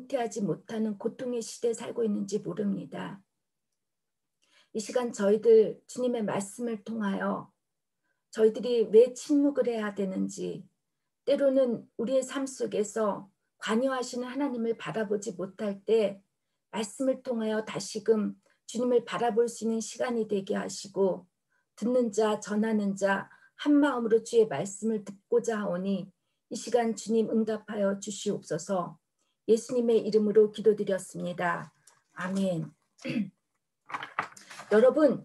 잉태하지 못하는 고통의 시대에 살고 있는지 모릅니다. 이 시간 저희들 주님의 말씀을 통하여 저희들이 왜 침묵을 해야 되는지, 때로는 우리의 삶 속에서 관여하시는 하나님을 바라보지 못할 때 말씀을 통하여 다시금 주님을 바라볼 수 있는 시간이 되게 하시고, 듣는 자 전하는 자 한 마음으로 주의 말씀을 듣고자 하오니 이 시간 주님 응답하여 주시옵소서. 예수님의 이름으로 기도드렸습니다. 아멘. 여러분,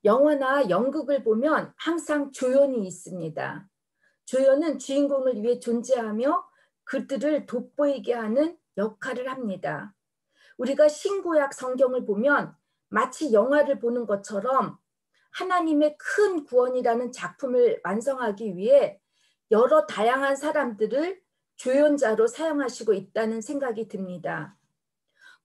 영화나 연극을 보면 항상 조연이 있습니다. 조연은 주인공을 위해 존재하며 그들을 돋보이게 하는 역할을 합니다. 우리가 신구약 성경을 보면 마치 영화를 보는 것처럼 하나님의 큰 구원이라는 작품을 완성하기 위해 여러 다양한 사람들을 조연자로 사용하시고 있다는 생각이 듭니다.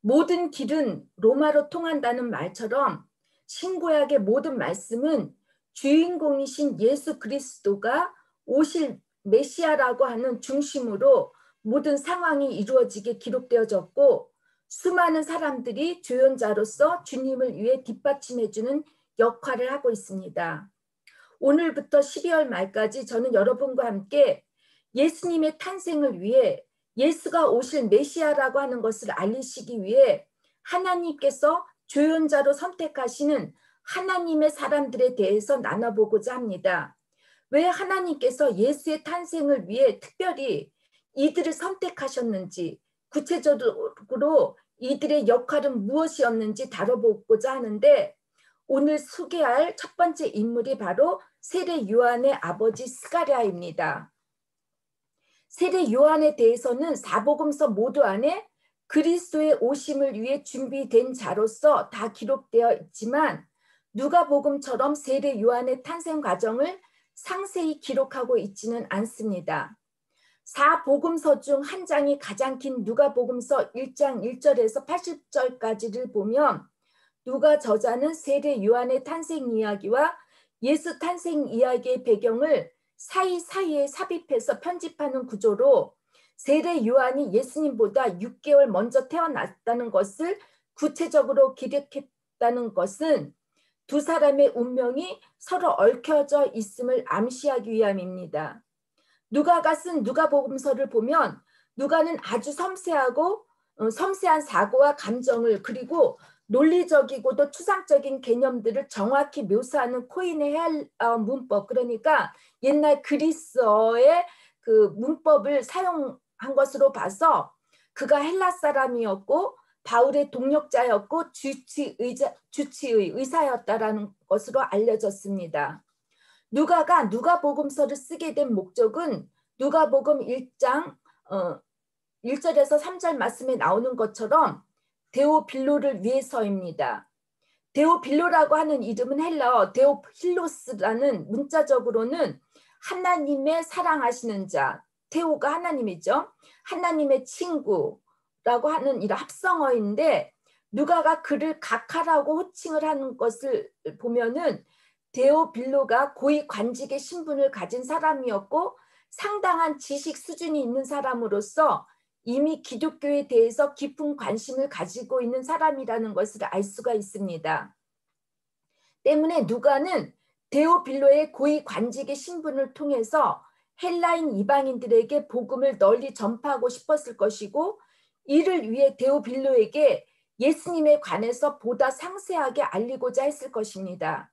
모든 길은 로마로 통한다는 말처럼 신구약의 모든 말씀은 주인공이신 예수 그리스도가 오실 메시아라고 하는 중심으로 모든 상황이 이루어지게 기록되어졌고, 수많은 사람들이 조연자로서 주님을 위해 뒷받침해주는 역할을 하고 있습니다. 오늘부터 12월 말까지 저는 여러분과 함께 예수님의 탄생을 위해, 예수가 오실 메시아라고 하는 것을 알리시기 위해 하나님께서 조연자로 선택하시는 하나님의 사람들에 대해서 나눠보고자 합니다. 왜 하나님께서 예수의 탄생을 위해 특별히 이들을 선택하셨는지, 구체적으로 이들의 역할은 무엇이었는지 다뤄보고자 하는데, 오늘 소개할 첫 번째 인물이 바로 세례 요한의 아버지 스가랴입니다. 세례 요한에 대해서는 사복음서 모두 안에 그리스도의 오심을 위해 준비된 자로서 다 기록되어 있지만 누가복음처럼 세례 요한의 탄생 과정을 상세히 기록하고 있지는 않습니다. 4복음서 중 한 장이 가장 긴 누가복음서 1장 1절에서 80절까지를 보면 누가 저자는 세례 요한의 탄생 이야기와 예수 탄생 이야기의 배경을 사이사이에 삽입해서 편집하는 구조로 세례 요한이 예수님보다 6개월 먼저 태어났다는 것을 구체적으로 기록했다는 것은 두 사람의 운명이 서로 얽혀져 있음을 암시하기 위함입니다. 누가가 쓴 누가복음서를 보면 누가는 아주 섬세한 사고와 감정을, 그리고 논리적이고도 추상적인 개념들을 정확히 묘사하는 코인의 문법, 그러니까 옛날 그리스어의 그 문법을 사용한 것으로 봐서 그가 헬라 사람이었고 바울의 동력자였고 주치의 의사였다라는 것으로 알려졌습니다. 누가가 누가복음서를 쓰게 된 목적은 누가복음 1장 1절에서 3절 말씀에 나오는 것처럼 데오빌로를 위해서입니다. 데오빌로라고 하는 이름은 헬라어 데오필로스라는, 문자적으로는 하나님의 사랑하시는 자, 데오가 하나님이죠. 하나님의 친구라고 하는 이런 합성어인데, 누가가 그를 각하라고 호칭을 하는 것을 보면은 데오빌로가 고위 관직의 신분을 가진 사람이었고 상당한 지식 수준이 있는 사람으로서 이미 기독교에 대해서 깊은 관심을 가지고 있는 사람이라는 것을 알 수가 있습니다. 때문에 누가는 데오빌로의 고위 관직의 신분을 통해서 헬라인 이방인들에게 복음을 널리 전파하고 싶었을 것이고, 이를 위해 데오빌로에게 예수님에 관해서 보다 상세하게 알리고자 했을 것입니다.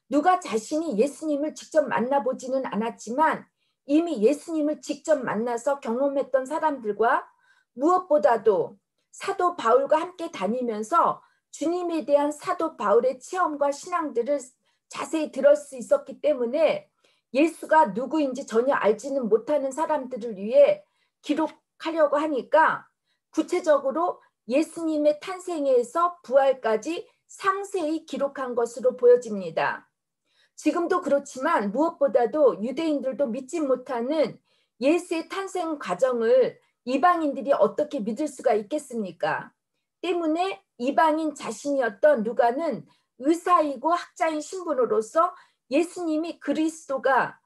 누가 자신이 예수님을 직접 만나보지는 않았지만 이미 예수님을 직접 만나서 경험했던 사람들과, 무엇보다도 사도 바울과 함께 다니면서 주님에 대한 사도 바울의 체험과 신앙들을 자세히 들을 수 있었기 때문에 예수가 누구인지 전혀 알지는 못하는 사람들을 위해 기록하려고 하니까 구체적으로 예수님의 탄생에서 부활까지 상세히 기록한 것으로 보여집니다. 지금도 그렇지만 무엇보다도 유대인들도 믿지 못하는 예수의 탄생 과정을 이방인들이 어떻게 믿을 수가 있겠습니까? 때문에 이방인 자신이었던 누가는 의사이고 학자인 신분으로서 예수님 그리스도가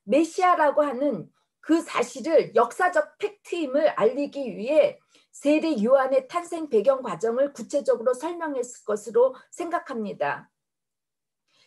메시아라고 하는 그 사실을 역사적 트임을 알리기 위해 세례 요한의 탄생 배경 과정을 구체적으로 설명했을 것으로 생각합니다.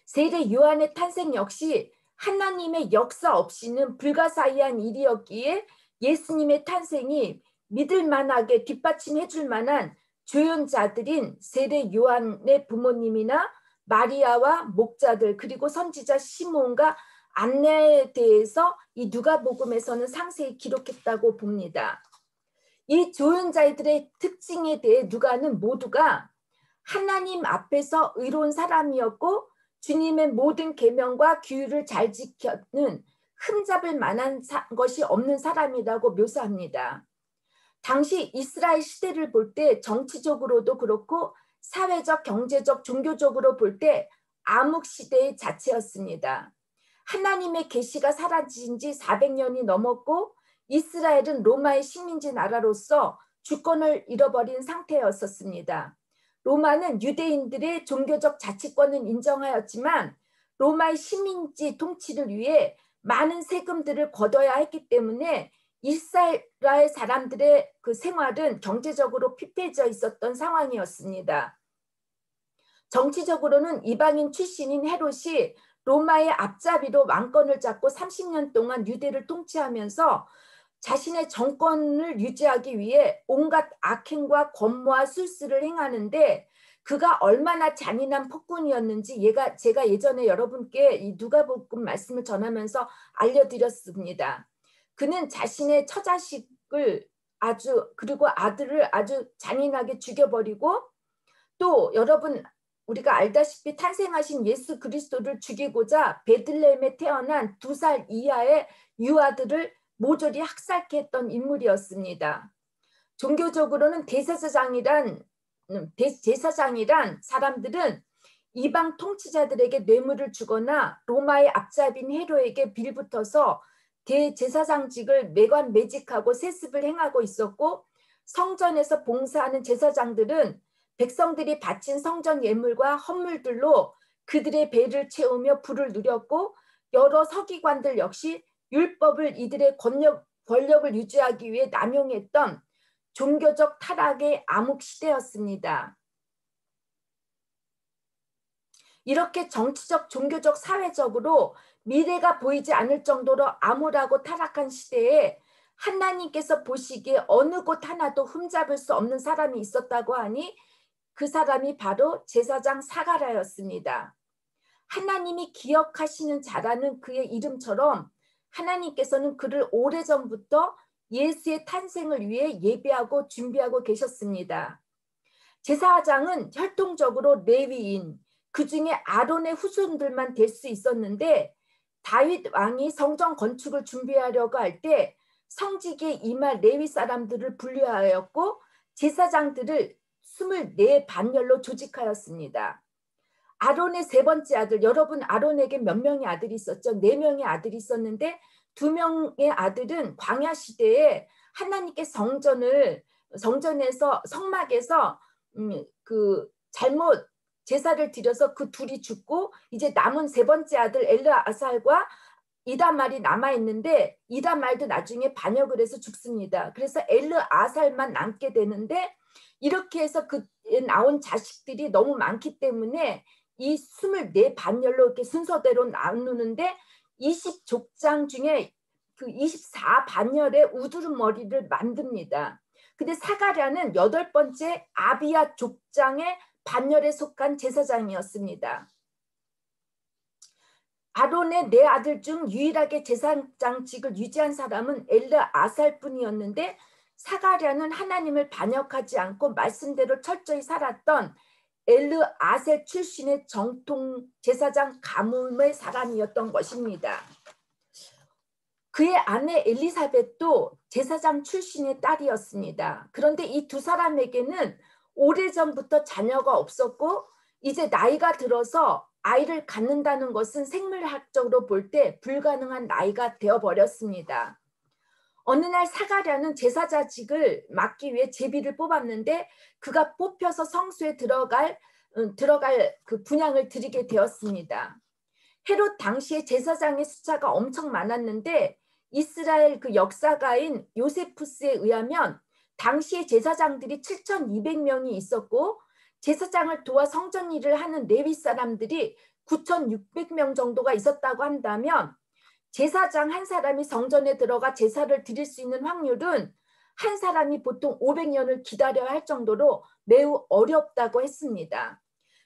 세례 요한의 탄생 역시 하나님의 역사 없이는 불가사의한 일이었기에 예수님의 탄생이 믿을 만하게 뒷받침해 줄 만한 조연자들인 세례 요한의 부모님이나 마리아와 목자들 그리고 선지자 시몬과 안내에 대해서 이 누가복음에서는 상세히 기록했다고 봅니다. 이 조연자들의 특징에 대해 누가는 모두가 하나님 앞에서 의로운 사람이었고 주님의 모든 계명과 규율을 잘 지키는 흠잡을 만한 것이 없는 사람이라고 묘사합니다. 당시 이스라엘 시대를 볼 때 정치적으로도 그렇고 사회적, 경제적, 종교적으로 볼 때 암흑 시대의 자체였습니다. 하나님의 계시가 사라진 지 400년이 넘었고 이스라엘은 로마의 식민지 나라로서 주권을 잃어버린 상태였었습니다. 로마는 유대인들의 종교적 자치권은 인정하였지만 로마의 식민지 통치를 위해 많은 세금들을 걷어야 했기 때문에 이스라엘 사람들의 그 생활은 경제적으로 피폐해져 있었던 상황이었습니다. 정치적으로는 이방인 출신인 헤롯이 로마의 앞잡이로 왕권을 잡고 30년 동안 유대를 통치하면서 자신의 정권을 유지하기 위해 온갖 악행과 권모와 술수를 행하는데 그가 얼마나 잔인한 폭군이었는지 제가 예전에 여러분께 이 누가복음 말씀을 전하면서 알려드렸습니다. 그는 자신의 처자식을 그리고 아들을 아주 잔인하게 죽여버리고 또 여러분 우리가 알다시피 탄생하신 예수 그리스도를 죽이고자 베들레헴에 태어난 2살 이하의 유아들을 모조리 학살케 했던 인물이었습니다. 종교적으로는 제사장이란 사람들은 이방 통치자들에게 뇌물을 주거나 로마의 앞잡인 헤로에게 빌붙어서 대제사장직을 매관매직하고 세습을 행하고 있었고 성전에서 봉사하는 제사장들은 백성들이 바친 성전 예물과 헌물들로 그들의 배를 채우며 부를 누렸고 여러 서기관들 역시 율법을 이들의 권력을 유지하기 위해 남용했던 종교적 타락의 암흑 시대였습니다. 이렇게 정치적, 종교적, 사회적으로 미래가 보이지 않을 정도로 암울하고 타락한 시대에 하나님께서 보시기에 어느 곳 하나도 흠잡을 수 없는 사람이 있었다고 하니 그 사람이 바로 제사장 사가랴였습니다. 하나님이 기억하시는 자라는 그의 이름처럼 하나님께서는 그를 오래전부터 예수의 탄생을 위해 예배하고 준비하고 계셨습니다. 제사장은 혈통적으로 레위인, 그 중에 아론의 후손들만 될 수 있었는데 다윗 왕이 성전 건축을 준비하려고 할 때 성직에 임할 레위 사람들을 분류하였고 제사장들을 24 반열로 조직하였습니다. 아론의 세 번째 아들, 여러분 아론에게 몇 명의 아들이 있었죠? 4명의 아들이 있었는데 2명의 아들은 광야 시대에 하나님께 성전에서 성막에서 잘못 제사를 드려서 그 둘이 죽고 이제 남은 세 번째 아들 엘르아살과 이다말이 남아있는데 이다말도 나중에 반역을 해서 죽습니다. 그래서 엘르아살만 남게 되는데 이렇게 해서 그 나온 자식들이 너무 많기 때문에 이 24 반열로 이렇게 순서대로 나누는데 20족장 중에 그 24 반열의 우두루머리를 만듭니다. 근데 사가랴는 8번째 아비야 족장의 반열에 속한 제사장이었습니다. 아론의 4 아들 중 유일하게 제사장직을 유지한 사람은 엘르아살뿐이었는데 사가랴는 하나님을 반역하지 않고 말씀대로 철저히 살았던 엘르아셀 출신의 정통 제사장 가뭄의 사람이었던 것입니다. 그의 아내 엘리사벳도 제사장 출신의 딸이었습니다. 그런데 이 2 사람에게는 오래전부터 자녀가 없었고 이제 나이가 들어서 아이를 갖는다는 것은 생물학적으로 볼 때 불가능한 나이가 되어버렸습니다. 어느 날 사가랴는 제사자직을 맡기 위해 제비를 뽑았는데 그가 뽑혀서 성소에 들어갈 그 분향을 드리게 되었습니다. 헤롯 당시에 제사장의 숫자가 엄청 많았는데 이스라엘 그 역사가인 요세푸스에 의하면 당시에 제사장들이 7,200명이 있었고 제사장을 도와 성전 일을 하는 레위 사람들이 9,600명 정도가 있었다고 한다면 제사장 한 사람이 성전에 들어가 제사를 드릴 수 있는 확률은 한 사람이 보통 500년을 기다려야 할 정도로 매우 어렵다고 했습니다.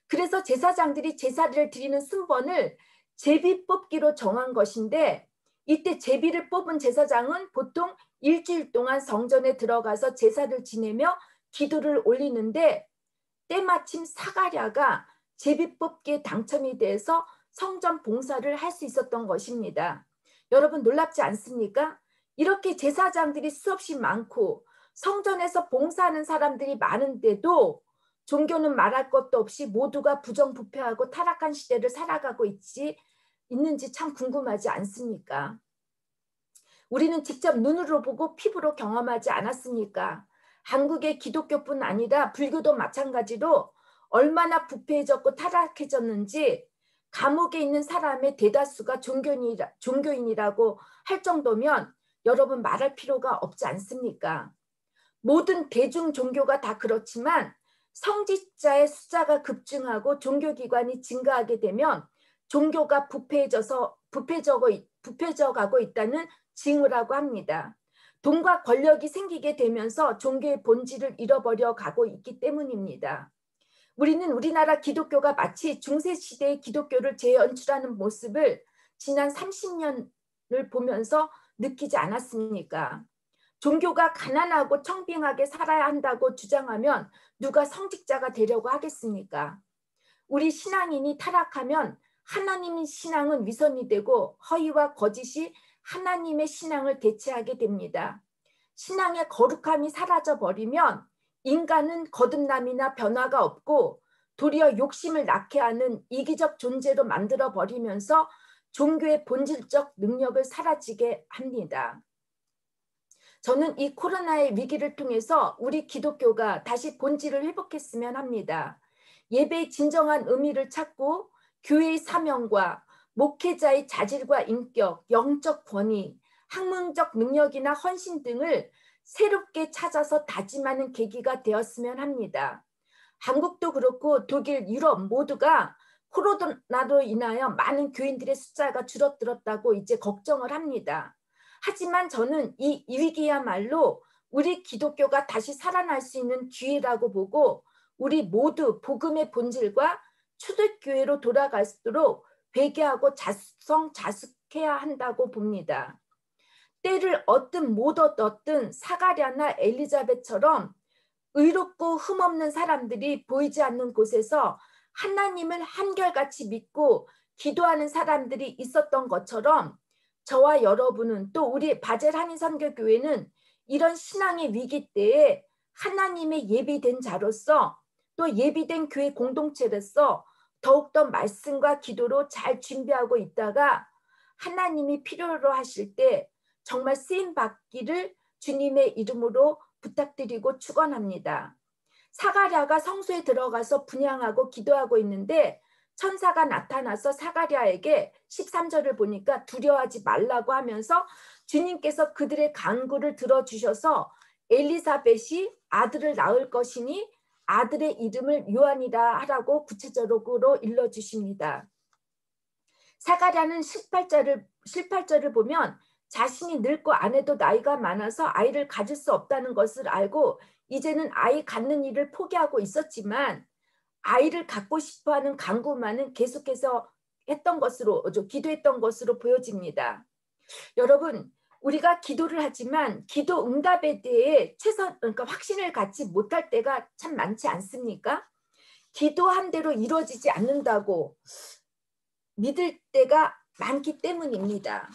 그래서 제사장들이 제사를 드리는 순번을 제비 뽑기로 정한 것인데 이때 제비를 뽑은 제사장은 보통 일주일 동안 성전에 들어가서 제사를 지내며 기도를 올리는데 때마침 사가랴가 제비 뽑기에 당첨이 돼서 성전 봉사를 할 수 있었던 것입니다. 여러분 놀랍지 않습니까? 이렇게 제사장들이 수없이 많고 성전에서 봉사하는 사람들이 많은데도 종교는 말할 것도 없이 모두가 부정부패하고 타락한 시대를 살아가고 있는지 참 궁금하지 않습니까? 우리는 직접 눈으로 보고 피부로 경험하지 않았습니까? 한국의 기독교뿐 아니라 불교도 마찬가지로 얼마나 부패해졌고 타락해졌는지 감옥에 있는 사람의 대다수가 종교인이라고 할 정도면 여러분 말할 필요가 없지 않습니까? 모든 대중 종교가 다 그렇지만 성직자의 숫자가 급증하고 종교기관이 증가하게 되면 종교가 부패져가고 있다는 징후라고 합니다. 돈과 권력이 생기게 되면서 종교의 본질을 잃어버려 가고 있기 때문입니다. 우리는 우리나라 기독교가 마치 중세시대의 기독교를 재연출하는 모습을 지난 30년을 보면서 느끼지 않았습니까? 종교가 가난하고 청빙하게 살아야 한다고 주장하면 누가 성직자가 되려고 하겠습니까? 우리 신앙인이 타락하면 하나님 신앙은 위선이 되고 허위와 거짓이 하나님의 신앙을 대체하게 됩니다. 신앙의 거룩함이 사라져버리면 인간은 거듭남이나 변화가 없고 도리어 욕심을 낳게 하는 이기적 존재로 만들어버리면서 종교의 본질적 능력을 사라지게 합니다. 저는 이 코로나의 위기를 통해서 우리 기독교가 다시 본질을 회복했으면 합니다. 예배의 진정한 의미를 찾고 교회의 사명과 목회자의 자질과 인격, 영적 권위, 학문적 능력이나 헌신 등을 새롭게 찾아서 다짐하는 계기가 되었으면 합니다. 한국도 그렇고 독일, 유럽 모두가 코로나로 인하여 많은 교인들의 숫자가 줄어들었다고 이제 걱정을 합니다. 하지만 저는 이 위기야말로 우리 기독교가 다시 살아날 수 있는 기회라고 보고 우리 모두 복음의 본질과 초대교회로 돌아갈수록 회개하고 자숙해야 한다고 봅니다. 때를 얻든 못 얻든 사가랴나 엘리자벳처럼 의롭고 흠없는 사람들이 보이지 않는 곳에서 하나님을 한결같이 믿고 기도하는 사람들이 있었던 것처럼 저와 여러분은 또 우리 바젤 한인선교교회는 이런 신앙의 위기 때에 하나님의 예비된 자로서 또 예비된 교회 공동체로서 더욱더 말씀과 기도로 잘 준비하고 있다가 하나님이 필요로 하실 때 정말 쓰임받기를 주님의 이름으로 부탁드리고 축원합니다. 사가랴가 성소에 들어가서 분향하고 기도하고 있는데 천사가 나타나서 사가랴에게 13절을 보니까 두려워하지 말라고 하면서 주님께서 그들의 간구를 들어주셔서 엘리사벳이 아들을 낳을 것이니 아들의 이름을 요한이라 하라고 구체적으로 일러주십니다. 사가랴는 18절을 보면 자신이 늙고 아내도 나이가 많아서 아이를 가질 수 없다는 것을 알고 이제는 아이 갖는 일을 포기하고 있었지만 아이를 갖고 싶어하는 간구만은 계속해서 기도했던 것으로 보여집니다. 여러분, 우리가 기도를 하지만 기도 응답에 대해 그러니까 확신을 갖지 못할 때가 참 많지 않습니까? 기도한 대로 이루어지지 않는다고 믿을 때가 많기 때문입니다.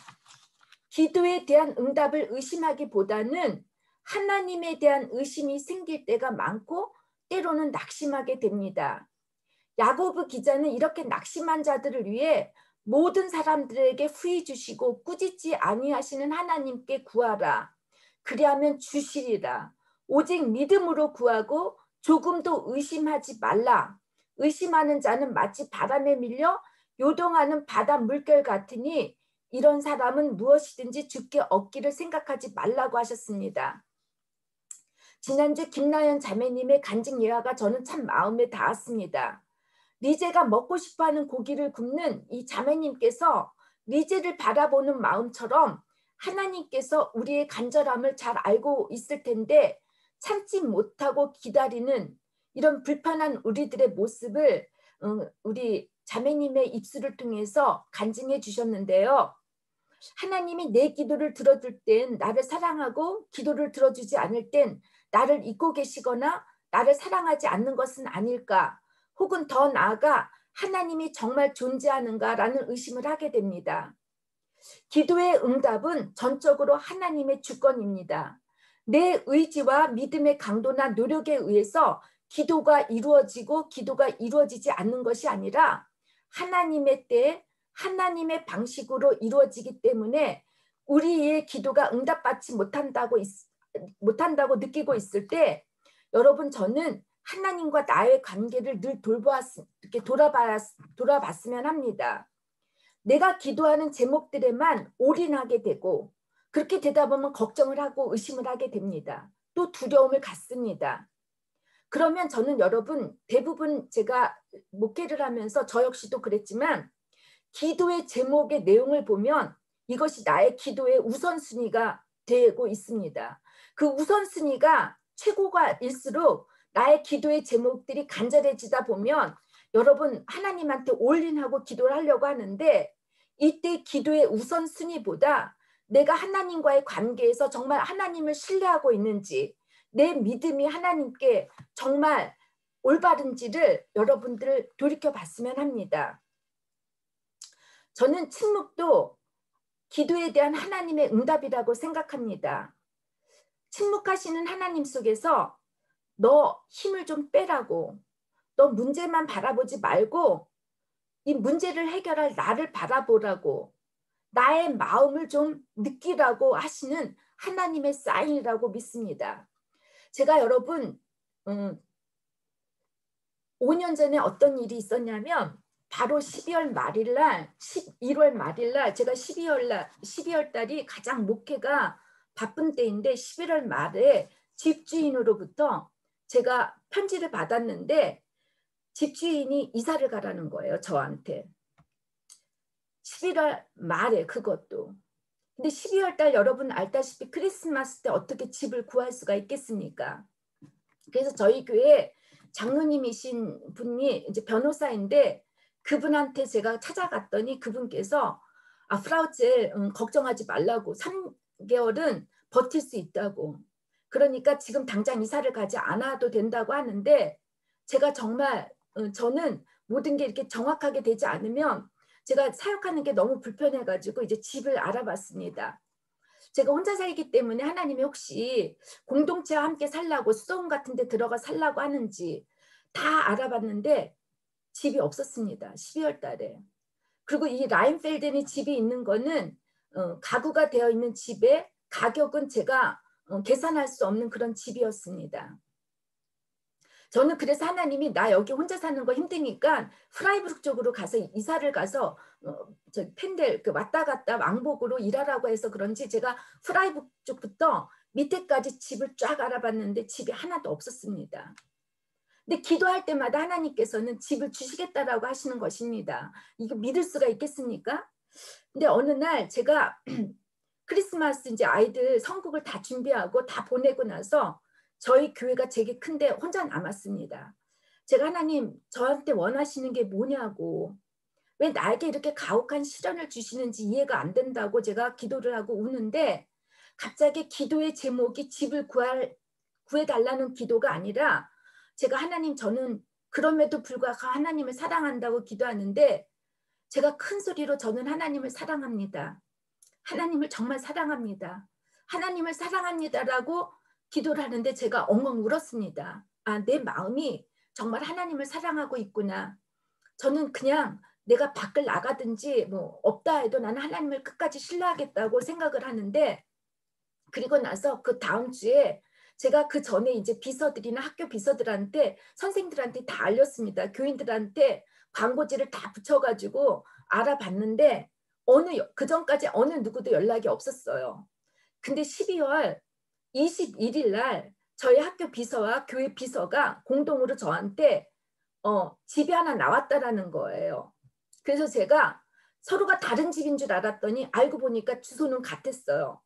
기도에 대한 응답을 의심하기보다는 하나님에 대한 의심이 생길 때가 많고 때로는 낙심하게 됩니다. 야고보 기자는 이렇게 낙심한 자들을 위해 모든 사람들에게 후히 주시고 꾸짖지 아니하시는 하나님께 구하라. 그리하면 주시리라. 오직 믿음으로 구하고 조금도 의심하지 말라. 의심하는 자는 마치 바람에 밀려 요동하는 바다 물결 같으니 이런 사람은 무엇이든지 주께 얻기를 생각하지 말라고 하셨습니다. 지난주 김나연 자매님의 간증 예화가 저는 참 마음에 닿았습니다. 리제가 먹고 싶어하는 고기를 굽는 이 자매님께서 리제를 바라보는 마음처럼 하나님께서 우리의 간절함을 잘 알고 있을 텐데 참지 못하고 기다리는 이런 불편한 우리들의 모습을 우리 자매님의 입술을 통해서 간증해 주셨는데요. 하나님이 내 기도를 들어줄 땐 나를 사랑하고 기도를 들어주지 않을 땐 나를 잊고 계시거나 나를 사랑하지 않는 것은 아닐까? 혹은 더 나아가 하나님이 정말 존재하는가라는 의심을 하게 됩니다. 기도의 응답은 전적으로 하나님의 주권입니다. 내 의지와 믿음의 강도나 노력에 의해서 기도가 이루어지고 기도가 이루어지지 않는 것이 아니라 하나님의 때에 하나님의 방식으로 이루어지기 때문에 우리의 기도가 응답받지 못한다고 느끼고 있을 때 여러분 저는 하나님과 나의 관계를 늘 이렇게 돌아봤으면 합니다. 내가 기도하는 제목들에만 올인하게 되고 그렇게 되다 보면 걱정을 하고 의심을 하게 됩니다. 또 두려움을 갖습니다. 그러면 저는 여러분 대부분 제가 목회를 하면서 저 역시도 그랬지만 기도의 제목의 내용을 보면 이것이 나의 기도의 우선순위가 되고 있습니다. 그 우선순위가 최고가 일수록 나의 기도의 제목들이 간절해지다 보면 여러분 하나님한테 올인하고 기도를 하려고 하는데 이때 기도의 우선순위보다 내가 하나님과의 관계에서 정말 하나님을 신뢰하고 있는지 내 믿음이 하나님께 정말 올바른지를 여러분들 돌이켜봤으면 합니다. 저는 침묵도 기도에 대한 하나님의 응답이라고 생각합니다. 침묵하시는 하나님 속에서 너 힘을 좀 빼라고, 너 문제만 바라보지 말고 이 문제를 해결할 나를 바라보라고, 나의 마음을 좀 느끼라고 하시는 하나님의 사인이라고 믿습니다. 제가 여러분 5년 전에 어떤 일이 있었냐면 바로 12월 말일날 11월 말일날 제가 12월 달이 가장 목회가 바쁜 때인데 11월 말에 집주인으로부터 제가 편지를 받았는데 집주인이 이사를 가라는 거예요. 저한테. 11월 말에 그것도. 근데 12월 달 여러분 알다시피 크리스마스 때 어떻게 집을 구할 수가 있겠습니까? 그래서 저희 교회 장로님이신 분이 이제 변호사인데 그분한테 제가 찾아갔더니 그분께서 프라우젤 걱정하지 말라고 3개월은 버틸 수 있다고. 그러니까 지금 당장 이사를 가지 않아도 된다고 하는데 제가 정말 저는 모든 게 이렇게 정확하게 되지 않으면 제가 사역하는 게 너무 불편해가지고 이제 집을 알아봤습니다. 제가 혼자 살기 때문에 하나님이 혹시 공동체와 함께 살라고 수도원 같은 데 들어가 살라고 하는지 다 알아봤는데 집이 없었습니다. 12월 달에. 그리고 이 라인펠덴이 집이 있는 거는 가구가 되어 있는 집의 가격은 제가 계산할 수 없는 그런 집이었습니다. 저는 그래서 하나님이 나 여기 혼자 사는 거 힘드니까 프라이부르크 쪽으로 가서 이사를 가서 펜델 왔다 갔다 왕복으로 일하라고 해서 그런지 제가 프라이부르크 쪽부터 밑에까지 집을 쫙 알아봤는데 집이 하나도 없었습니다. 근데 기도할 때마다 하나님께서는 집을 주시겠다라고 하시는 것입니다. 이거 믿을 수가 있겠습니까? 근데 어느 날 제가 크리스마스 이제 아이들 성국을 다 준비하고 다 보내고 나서 저희 교회가 되게 큰데 혼자 남았습니다. 제가 하나님 저한테 원하시는 게 뭐냐고 왜 나에게 이렇게 가혹한 시련을 주시는지 이해가 안 된다고 제가 기도를 하고 우는데 갑자기 기도의 제목이 집을 구해달라는 기도가 아니라 제가 하나님 저는 그럼에도 불구하고 하나님을 사랑한다고 기도하는데 제가 큰 소리로 저는 하나님을 사랑합니다. 하나님을 정말 사랑합니다. 하나님을 사랑합니다라고 기도를 하는데 제가 엉엉 울었습니다. 내 마음이 정말 하나님을 사랑하고 있구나. 저는 그냥 내가 밖을 나가든지 뭐 없다 해도 나는 하나님을 끝까지 신뢰하겠다고 생각을 하는데 그리고 나서 그 다음 주에 제가 그 전에 이제 비서들이나 학교 비서들한테 선생들한테 다 알렸습니다. 교인들한테 광고지를 다 붙여가지고 알아봤는데 그 전까지 어느 누구도 연락이 없었어요. 근데 12월 21일 날 저희 학교 비서와 교회 비서가 공동으로 저한테 집이 하나 나왔다라는 거예요. 그래서 제가 서로가 다른 집인 줄 알았더니 알고 보니까 주소는 같았어요.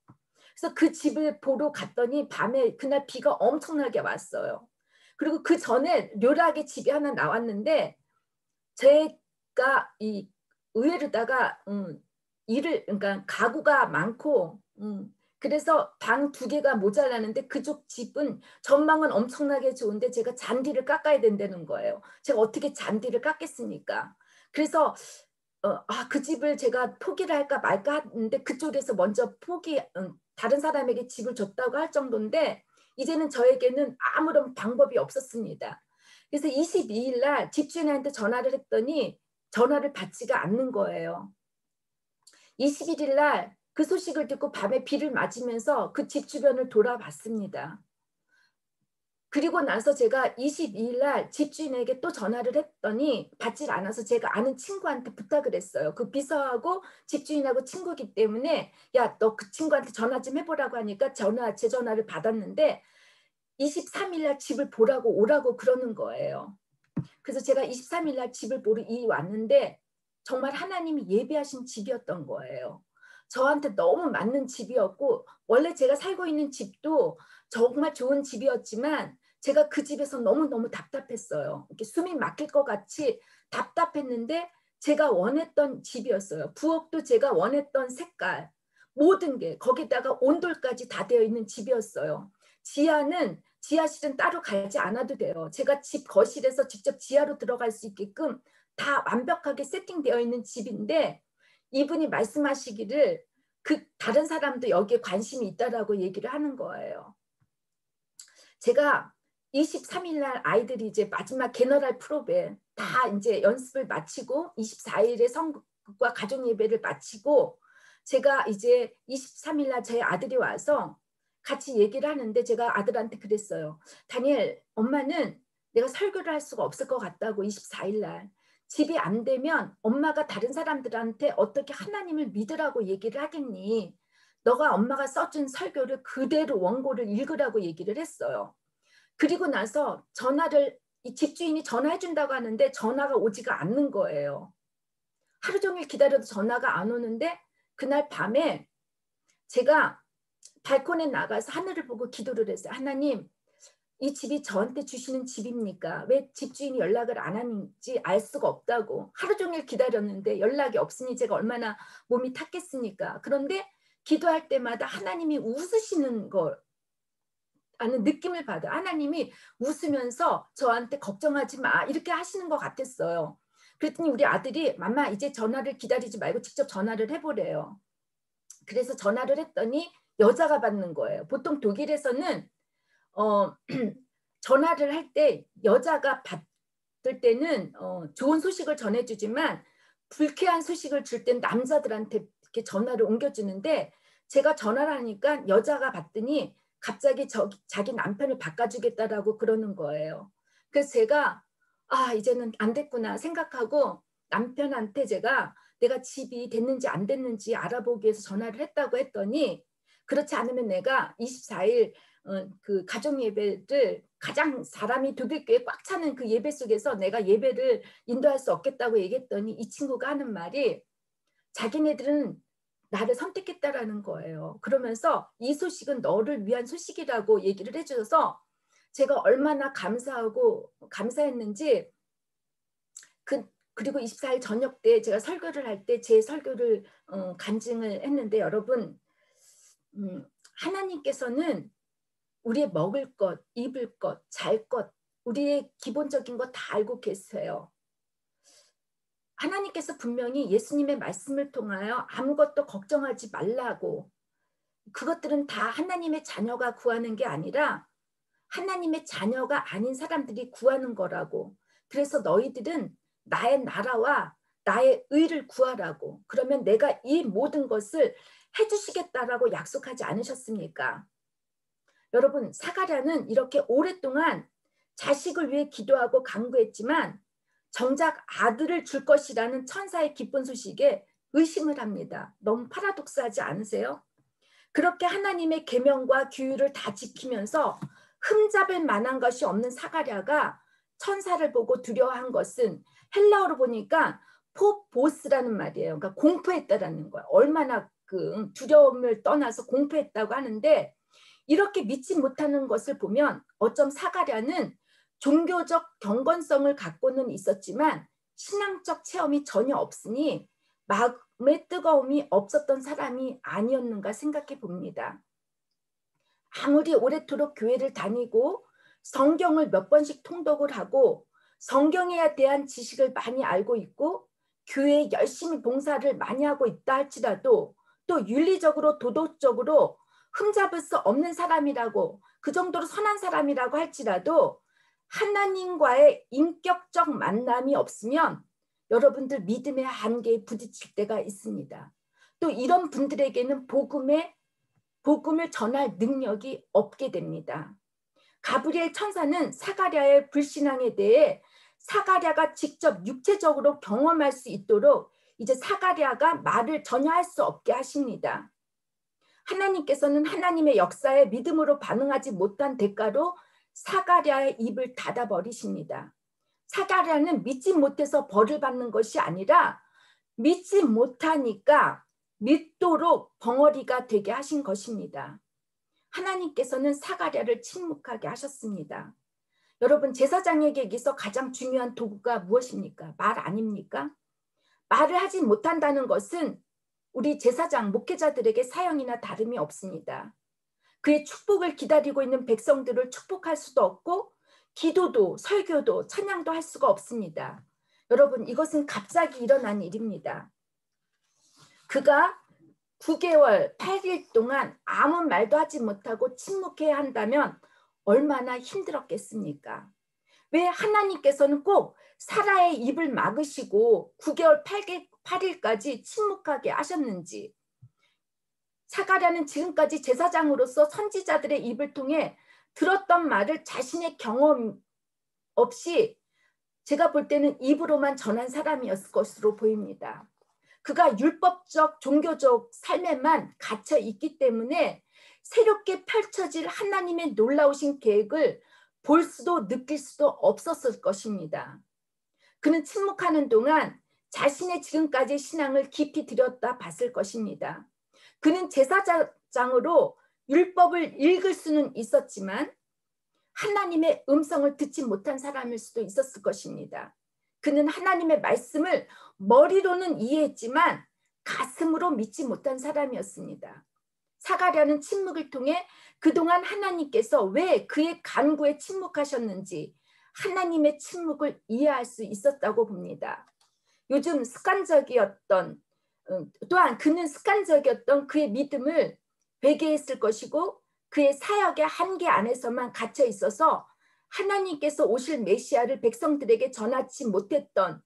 그래서 그 집을 보러 갔더니 밤에 그날 비가 엄청나게 왔어요. 그리고 그 전에 묘하게 집이 하나 나왔는데 제가 이 의외로다가 그러니까 가구가 많고 그래서 방 2개가 모자라는데 그쪽 집은 전망은 엄청나게 좋은데 제가 잔디를 깎아야 된다는 거예요. 제가 어떻게 잔디를 깎겠습니까? 그래서 그 집을 제가 포기를 할까 말까 하는데 그쪽에서 먼저 다른 사람에게 집을 줬다고 할 정도인데 이제는 저에게는 아무런 방법이 없었습니다. 그래서 22일 날 집주인한테 전화를 했더니 전화를 받지가 않는 거예요. 21일 날 그 소식을 듣고 밤에 비를 맞으면서 그 집 주변을 돌아봤습니다. 그리고 나서 제가 22일 날 집주인에게 또 전화를 했더니 받질 않아서 제가 아는 친구한테 부탁을 했어요. 그 비서하고 집주인하고 친구이기 때문에 야, 너 그 친구한테 전화 좀 해보라고 하니까 제 전화를 받았는데 23일 날 집을 보라고 오라고 그러는 거예요. 그래서 제가 23일 날 집을 보러 왔는데 정말 하나님이 예비하신 집이었던 거예요. 저한테 너무 맞는 집이었고 원래 제가 살고 있는 집도 정말 좋은 집이었지만 제가 그 집에서 너무너무 답답했어요. 이렇게 숨이 막힐 것 같이 답답했는데 제가 원했던 집이었어요. 부엌도 제가 원했던 색깔, 모든 게 거기다가 온돌까지 다 되어 있는 집이었어요. 지하실은 따로 가지 않아도 돼요. 제가 집 거실에서 직접 지하로 들어갈 수 있게끔 다 완벽하게 세팅되어 있는 집인데 이분이 말씀하시기를 다른 사람도 여기에 관심이 있다라고 얘기를 하는 거예요. 제가 23일 날 아이들이 이제 마지막 개너럴 프로베 다 이제 연습을 마치고 24일에 성국과 가족 예배를 마치고 제가 이제 23일 날 제 아들이 와서 같이 얘기를 하는데 제가 아들한테 그랬어요. 다니엘, 엄마는 내가 설교를 할 수가 없을 것 같다고 24일 날. 집이 안 되면 엄마가 다른 사람들한테 어떻게 하나님을 믿으라고 얘기를 하겠니? 너가 엄마가 써준 설교를 그대로 원고를 읽으라고 얘기를 했어요. 그리고 나서 이 집주인이 전화해 준다고 하는데 전화가 오지가 않는 거예요. 하루 종일 기다려도 전화가 안 오는데 그날 밤에 제가 발코니에 나가서 하늘을 보고 기도를 했어요. 하나님, 이 집이 저한테 주시는 집입니까? 왜 집주인이 연락을 안 하는지 알 수가 없다고. 하루 종일 기다렸는데 연락이 없으니 제가 얼마나 몸이 탔겠습니까? 그런데 기도할 때마다 하나님이 웃으시는 걸 아는 느낌을 받아. 하나님이 웃으면서 저한테 걱정하지 마 이렇게 하시는 것 같았어요. 그랬더니 우리 아들이 맘마 이제 전화를 기다리지 말고 직접 전화를 해보래요. 그래서 전화를 했더니 여자가 받는 거예요. 보통 독일에서는 전화를 할 때 여자가 받을 때는 좋은 소식을 전해주지만 불쾌한 소식을 줄 땐 남자들한테 이렇게 전화를 옮겨주는데 제가 전화를 하니까 여자가 받더니 갑자기 자기 남편을 바꿔주겠다라고 그러는 거예요. 그래서 제가 이제는 안 됐구나 생각하고 남편한테 내가 집이 됐는지 안 됐는지 알아보기 위해서 전화를 했다고 했더니 그렇지 않으면 내가 24일 그 가정 예배를 가장 사람이 두들교에 꽉 차는 그 예배 속에서 내가 예배를 인도할 수 없겠다고 얘기했더니 이 친구가 하는 말이 자기네들은 나를 선택했다라는 거예요. 그러면서 이 소식은 너를 위한 소식이라고 얘기를 해줘서 제가 얼마나 감사했는지 그리고 24일 저녁 때 제가 설교를 할 때 제 설교를 간증을 했는데 여러분 하나님께서는 우리의 먹을 것, 입을 것, 잘 것, 우리의 기본적인 것 다 알고 계세요. 하나님께서 분명히 예수님의 말씀을 통하여 아무것도 걱정하지 말라고 그것들은 다 하나님의 자녀가 구하는 게 아니라 하나님의 자녀가 아닌 사람들이 구하는 거라고. 그래서 너희들은 나의 나라와 나의 의를 구하라고. 그러면 내가 이 모든 것을 해주시겠다라고 약속하지 않으셨습니까? 여러분 사가랴는 이렇게 오랫동안 자식을 위해 기도하고 간구했지만 정작 아들을 줄 것이라는 천사의 기쁜 소식에 의심을 합니다. 너무 파라독스하지 않으세요? 그렇게 하나님의 계명과 규율을 다 지키면서 흠잡을 만한 것이 없는 사가랴가 천사를 보고 두려워한 것은 헬라어로 보니까 포보스라는 말이에요. 그러니까 공포했다라는 거예요. 얼마나 그 두려움을 떠나서 공포했다고 하는데, 이렇게 믿지 못하는 것을 보면 어쩜 사가랴는 종교적 경건성을 갖고는 있었지만 신앙적 체험이 전혀 없으니 마음의 뜨거움이 없었던 사람이 아니었는가 생각해 봅니다. 아무리 오래도록 교회를 다니고 성경을 몇 번씩 통독을 하고 성경에 대한 지식을 많이 알고 있고 교회에 열심히 봉사를 많이 하고 있다 할지라도, 또 윤리적으로 도덕적으로 흠잡을 수 없는 사람이라고, 그 정도로 선한 사람이라고 할지라도 하나님과의 인격적 만남이 없으면 여러분들 믿음의 한계에 부딪힐 때가 있습니다. 또 이런 분들에게는 복음을 전할 능력이 없게 됩니다. 가브리엘 천사는 사가랴의 불신앙에 대해 사가랴가 직접 육체적으로 경험할 수 있도록 이제 사가랴가 말을 전혀 할 수 없게 하십니다. 하나님께서는 하나님의 역사에 믿음으로 반응하지 못한 대가로 사가랴의 입을 닫아버리십니다. 사가랴는 믿지 못해서 벌을 받는 것이 아니라 믿지 못하니까 믿도록 벙어리가 되게 하신 것입니다. 하나님께서는 사가랴를 침묵하게 하셨습니다. 여러분, 제사장에게서 가장 중요한 도구가 무엇입니까? 말 아닙니까? 말을 하지 못한다는 것은 우리 제사장, 목회자들에게 사형이나 다름이 없습니다. 그의 축복을 기다리고 있는 백성들을 축복할 수도 없고 기도도 설교도 찬양도 할 수가 없습니다. 여러분, 이것은 갑자기 일어난 일입니다. 그가 9개월 8일 동안 아무 말도 하지 못하고 침묵해야 한다면 얼마나 힘들었겠습니까? 왜 하나님께서는 꼭 사라의 입을 막으시고 9개월 8일까지 침묵하게 하셨는지, 사가랴는 지금까지 제사장으로서 선지자들의 입을 통해 들었던 말을 자신의 경험 없이 제가 볼 때는 입으로만 전한 사람이었을 것으로 보입니다. 그가 율법적 종교적 삶에만 갇혀 있기 때문에 새롭게 펼쳐질 하나님의 놀라우신 계획을 볼 수도 느낄 수도 없었을 것입니다. 그는 침묵하는 동안 자신의 지금까지의 신앙을 깊이 들여다 봤을 것입니다. 그는 제사장으로 율법을 읽을 수는 있었지만 하나님의 음성을 듣지 못한 사람일 수도 있었을 것입니다. 그는 하나님의 말씀을 머리로는 이해했지만 가슴으로 믿지 못한 사람이었습니다. 사가랴는 침묵을 통해 그동안 하나님께서 왜 그의 간구에 침묵하셨는지 하나님의 침묵을 이해할 수 있었다고 봅니다. 요즘 또한 그는 습관적이었던 그의 믿음을 회개했을 것이고 그의 사역의 한계 안에서만 갇혀 있어서 하나님께서 오실 메시아를 백성들에게 전하지 못했던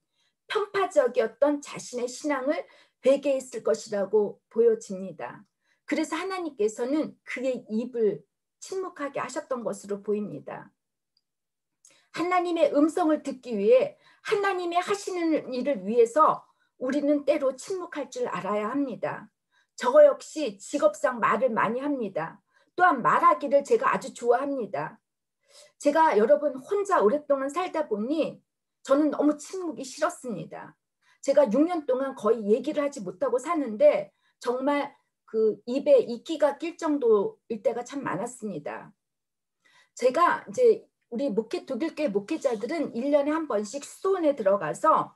편파적이었던 자신의 신앙을 회개했을 것이라고 보여집니다. 그래서 하나님께서는 그의 입을 침묵하게 하셨던 것으로 보입니다. 하나님의 음성을 듣기 위해 하나님이 하시는 일을 위해서 우리는 때로 침묵할 줄 알아야 합니다. 저 역시 직업상 말을 많이 합니다. 또한 말하기를 제가 아주 좋아합니다. 제가 여러분 혼자 오랫동안 살다 보니 저는 너무 침묵이 싫었습니다. 제가 6년 동안 거의 얘기를 하지 못하고 사는데 정말 그 입에 이끼가 낄 정도일 때가 참 많았습니다. 제가 이제 우리 독일교회 목회자들은 1년에 한 번씩 수도원에 들어가서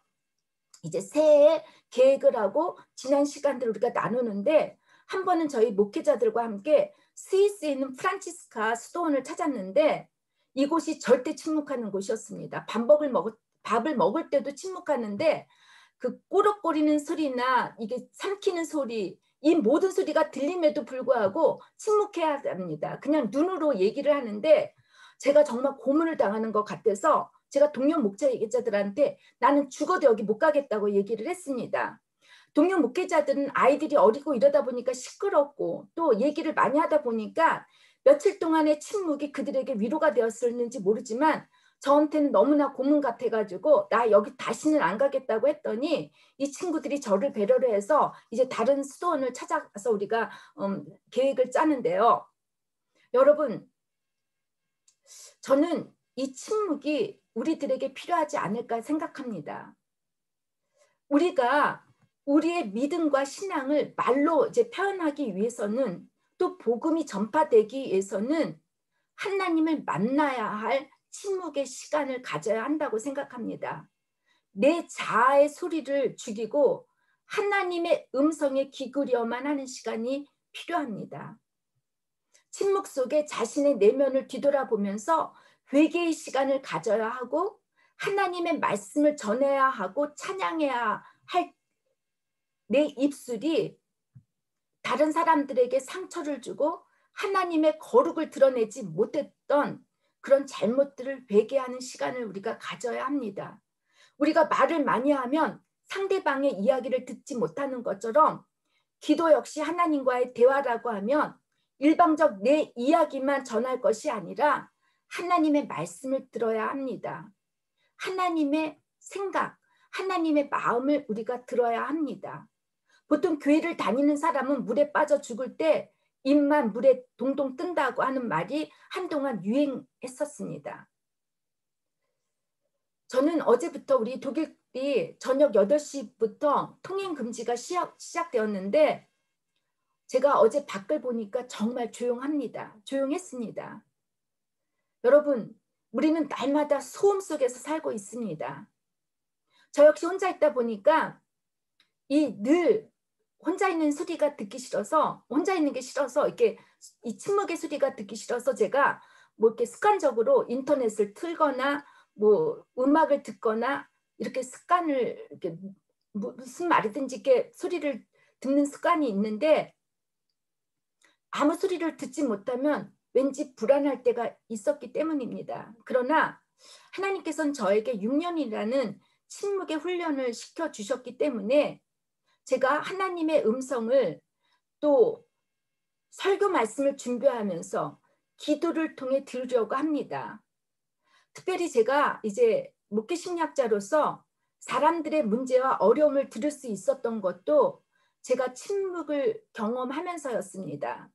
이제 새해 계획을 하고 지난 시간들을 우리가 나누는데, 한 번은 저희 목회자들과 함께 스위스에 있는 프란치스카 수도원을 찾았는데 이곳이 절대 침묵하는 곳이었습니다. 밥을 먹을 때도 침묵하는데 그 꼬럭거리는 소리나 이게 삼키는 소리, 이 모든 소리가 들림에도 불구하고 침묵해야 합니다. 그냥 눈으로 얘기를 하는데 제가 정말 고문을 당하는 것 같아서 제가 동료 목회자들한테 나는 죽어도 여기 못 가겠다고 얘기를 했습니다. 동료 목회자들은 아이들이 어리고 이러다 보니까 시끄럽고 또 얘기를 많이 하다 보니까 며칠 동안의 침묵이 그들에게 위로가 되었을는지 모르지만 저한테는 너무나 고문 같아가지고 나 여기 다시는 안 가겠다고 했더니 이 친구들이 저를 배려를 해서 이제 다른 수도원을 찾아가서 우리가 계획을 짜는데요. 여러분, 저는 이 침묵이 우리들에게 필요하지 않을까 생각합니다. 우리가 우리의 믿음과 신앙을 말로 이제 표현하기 위해서는, 또 복음이 전파되기 위해서는 하나님을 만나야 할 침묵의 시간을 가져야 한다고 생각합니다. 내 자아의 소리를 죽이고 하나님의 음성에 귀 기울여만 하는 시간이 필요합니다. 침묵 속에 자신의 내면을 뒤돌아보면서 회개의 시간을 가져야 하고 하나님의 말씀을 전해야 하고 찬양해야 할 내 입술이 다른 사람들에게 상처를 주고 하나님의 거룩을 드러내지 못했던 그런 잘못들을 회개하는 시간을 우리가 가져야 합니다. 우리가 말을 많이 하면 상대방의 이야기를 듣지 못하는 것처럼 기도 역시 하나님과의 대화라고 하면 일방적 내 이야기만 전할 것이 아니라 하나님의 말씀을 들어야 합니다. 하나님의 생각, 하나님의 마음을 우리가 들어야 합니다. 보통 교회를 다니는 사람은 물에 빠져 죽을 때 입만 물에 동동 뜬다고 하는 말이 한동안 유행했었습니다. 저는 어제부터 우리 독일이 저녁 8시부터 통행 금지가 시작되었는데 제가 어제 밖을 보니까 정말 조용합니다. 조용했습니다. 여러분, 우리는 날마다 소음 속에서 살고 있습니다. 저 역시 혼자 있다 보니까 늘 혼자 있는 소리가 듣기 싫어서, 혼자 있는 게 싫어서, 이렇게 이 침묵의 소리가 듣기 싫어서 제가 뭐 이렇게 습관적으로 인터넷을 틀거나 뭐 음악을 듣거나 이렇게 습관을, 이렇게 무슨 말이든지 이렇게 소리를 듣는 습관이 있는데 아무 소리를 듣지 못하면 왠지 불안할 때가 있었기 때문입니다. 그러나 하나님께서는 저에게 6년이라는 침묵의 훈련을 시켜주셨기 때문에 제가 하나님의 음성을 또 설교 말씀을 준비하면서 기도를 통해 들으려고 합니다. 특별히 제가 이제 목회 심리학자로서 사람들의 문제와 어려움을 들을 수 있었던 것도 제가 침묵을 경험하면서였습니다.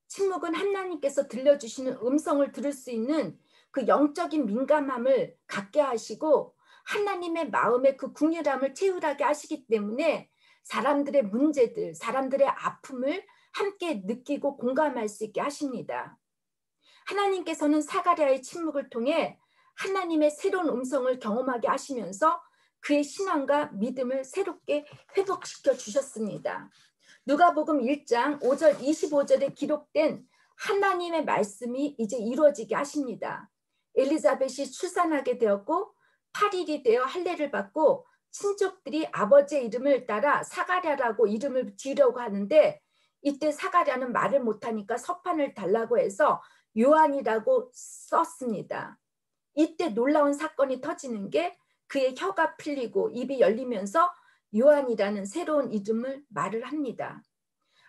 침묵은 하나님께서 들려주시는 음성을 들을 수 있는 그 영적인 민감함을 갖게 하시고 하나님의 마음의 그 궁휼함을 채우게 하시기 때문에 사람들의 문제들, 사람들의 아픔을 함께 느끼고 공감할 수 있게 하십니다. 하나님께서는 사가랴의 침묵을 통해 하나님의 새로운 음성을 경험하게 하시면서 그의 신앙과 믿음을 새롭게 회복시켜 주셨습니다. 누가복음 1장 5절 25절에 기록된 하나님의 말씀이 이제 이루어지게 하십니다. 엘리자벳이 출산하게 되었고 8일이 되어 할례를 받고 친족들이 아버지의 이름을 따라 사가랴라고 이름을 지으려고 하는데 이때 사가랴는 말을 못하니까 서판을 달라고 해서 요한이라고 썼습니다. 이때 놀라운 사건이 터지는 게 그의 혀가 풀리고 입이 열리면서 요한이라는 새로운 이름을 말을 합니다.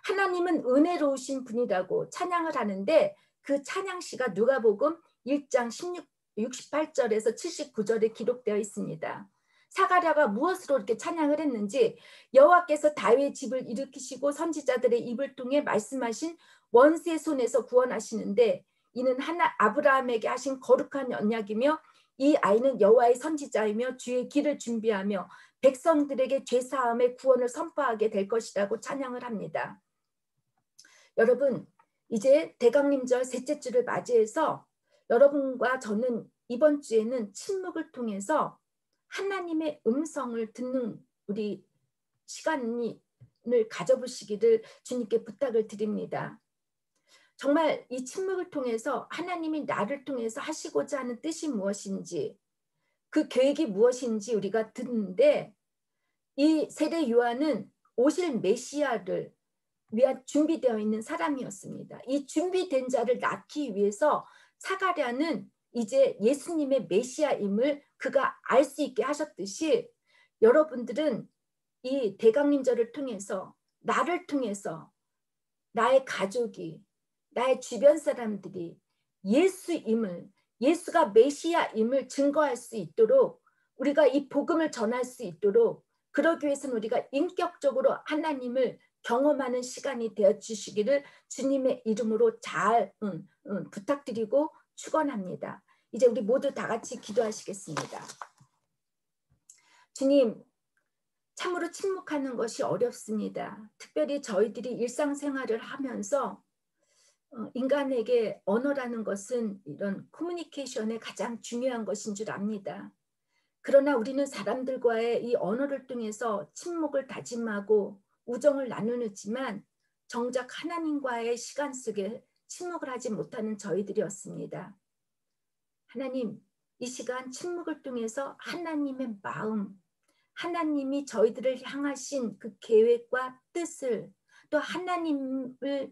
하나님은 은혜로우신 분이라고 찬양을 하는데 그 찬양시가 누가복음 1장 68절에서 79절에 기록되어 있습니다. 사가랴가 무엇으로 이렇게 찬양을 했는지 여호와께서 다윗의 집을 일으키시고 선지자들의 입을 통해 말씀하신 원수의 손에서 구원하시는데 이는 아브라함에게 하신 거룩한 언약이며 이 아이는 여호와의 선지자이며 주의 길을 준비하며 백성들에게 죄사함의 구원을 선포하게 될 것이라고 찬양을 합니다. 여러분, 이제 대강림절 셋째 주를 맞이해서 여러분과 저는 이번 주에는 침묵을 통해서 하나님의 음성을 듣는 우리 시간을 가져보시기를 주님께 부탁을 드립니다. 정말 이 침묵을 통해서 하나님이 나를 통해서 하시고자 하는 뜻이 무엇인지, 그 계획이 무엇인지 우리가 듣는데 이 세례 요한은 오실 메시아를 위한 준비되어 있는 사람이었습니다. 이 준비된 자를 낳기 위해서 사가랴는 이제 예수님의 메시아임을 그가 알 수 있게 하셨듯이 여러분들은 이 대강림절을 통해서 나를 통해서 나의 가족이 나의 주변 사람들이 예수임을 예수가 메시아임을 증거할 수 있도록 우리가 이 복음을 전할 수 있도록 그러기 위해서는 우리가 인격적으로 하나님을 경험하는 시간이 되어 주시기를 주님의 이름으로 잘 부탁드리고 축원합니다. 이제 우리 모두 다 같이 기도하시겠습니다. 주님, 참으로 침묵하는 것이 어렵습니다. 특별히 저희들이 일상생활을 하면서 인간에게 언어라는 것은 이런 커뮤니케이션의 가장 중요한 것인 줄 압니다. 그러나 우리는 사람들과의 이 언어를 통해서 침묵을 다짐하고 우정을 나누지만 정작 하나님과의 시간 속에 침묵을 하지 못하는 저희들이었습니다. 하나님, 이 시간 침묵을 통해서 하나님의 마음, 하나님이 저희들을 향하신 그 계획과 뜻을 또 하나님이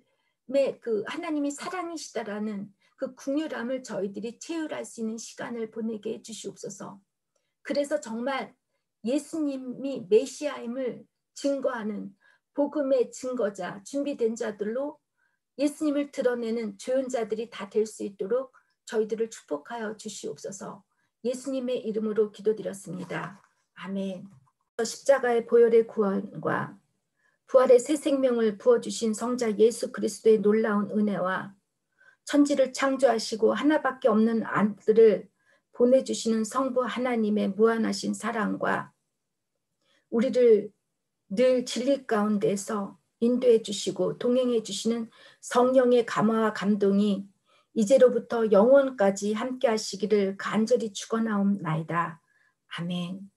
사랑이시다라는 그 긍휼함을 저희들이 체휼할 수 있는 시간을 보내게 해주시옵소서. 그래서 정말 예수님이 메시아임을 증거하는 복음의 증거자, 준비된 자들로 예수님을 드러내는 조연자들이 다 될 수 있도록 저희들을 축복하여 주시옵소서. 예수님의 이름으로 기도드렸습니다. 아멘. 십자가의 보혈의 구원과 부활의 새 생명을 부어주신 성자 예수 그리스도의 놀라운 은혜와 천지를 창조하시고 하나밖에 없는 아들을 보내주시는 성부 하나님의 무한하신 사랑과 우리를 늘 진리 가운데서 인도해 주시고 동행해 주시는 성령의 감화와 감동이 이제로부터 영원까지 함께 하시기를 간절히 축원하옵나이다. 아멘.